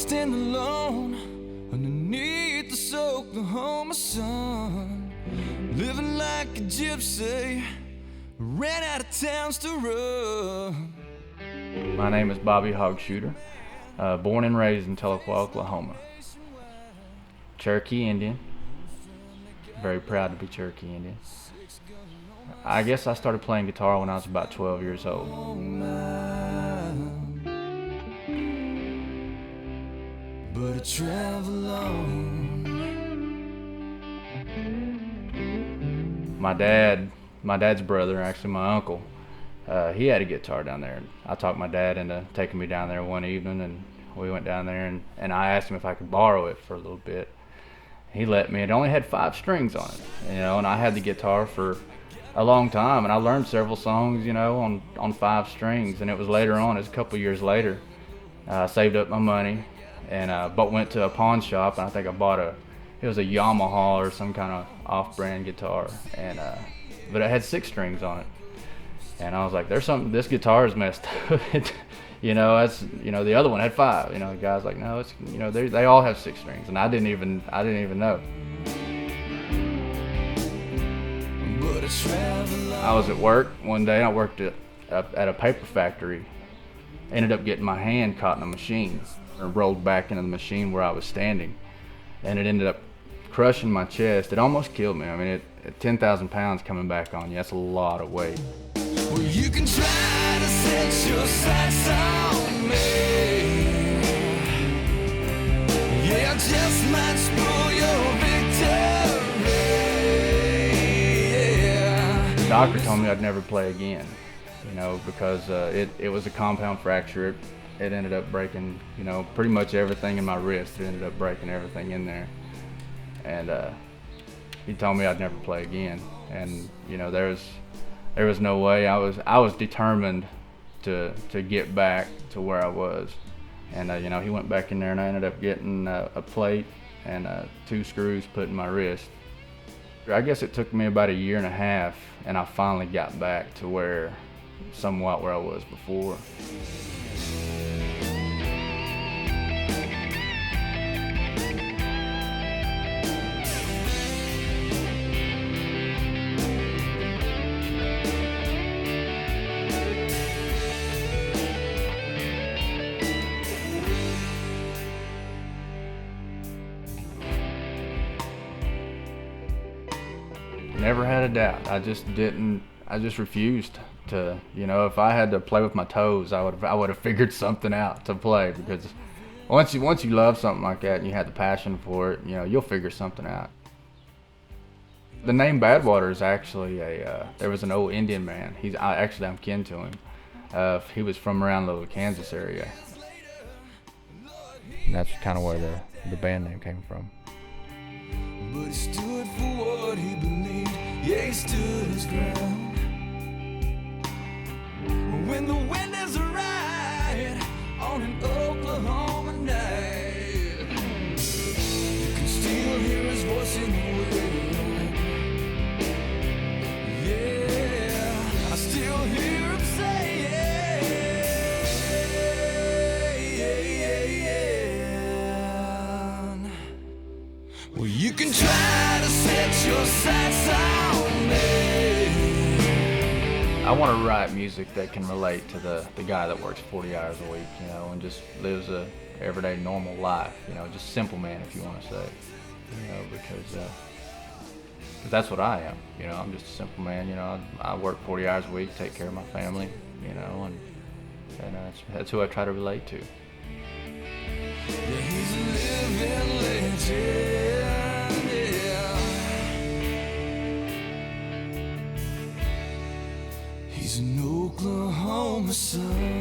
stand alone underneath this Oklahoma sun, living like a gypsy, ran out of towns to run. My name is Bobby Hogshooter, born and raised in Tahlequah, Oklahoma. Cherokee Indian, very proud to be Cherokee Indian. I guess I started playing guitar when I was about 12 years old. But I travel on. My dad's brother, actually my uncle, he had a guitar down there. I talked my dad into taking me down there one evening, and we went down there, and I asked him if I could borrow it for a little bit. He let me. It only had 5 strings on it, and I had the guitar for a long time, and I learned several songs, on 5 strings. And it was later on, it was a couple years later, I saved up my money and went to a pawn shop, and I think I bought it was a Yamaha or some kind of off-brand guitar, and but it had 6 strings on it, and I was like, this guitar is messed up. The other one had 5. The guy's like, no, it's they all have 6 strings, and I didn't even know. I was at work one day, and I worked at a paper factory. Ended up getting my hand caught in a machine, and rolled back into the machine where I was standing, and it ended up crushing my chest. It almost killed me. I mean, 10,000 pounds coming back on you, that's a lot of weight. Well, you can try to set your sights on me. Yeah, I just might spoil your victory. Yeah. The doctor told me I'd never play again, because it was a compound fracture. It ended up breaking, pretty much everything in my wrist. It ended up breaking everything in there. And he told me I'd never play again. And, there was no way. I was determined to get back to where I was. And, he went back in there, and I ended up getting a plate and 2 screws put in my wrist. I guess it took me about 1.5 years, and I finally got back to somewhat where I was before. Never had a doubt. I just refused to, if I had to play with my toes, I would have figured something out to play, because once you love something like that and you have the passion for it, you'll figure something out. The name Badwater is actually there was an old Indian man. I'm kin to him. He was from around the Kansas area. And that's kind of where the band name came from. But he stood for what he believed. Yeah, he stood his ground. When the wind is right on an Oklahoma night, you can still hear his voice in the wind. Yeah, I still hear him say, yeah. Well, you can try to set your sights on me. I want to write music that can relate to the guy that works 40 hours a week, and just lives a everyday normal life, just simple man, if you want to say, because that's what I am, I'm just a simple man, I work 40 hours a week, take care of my family, and that's who I try to relate to. Yeah, he's a living legend, yeah. He's an Oklahoma sun.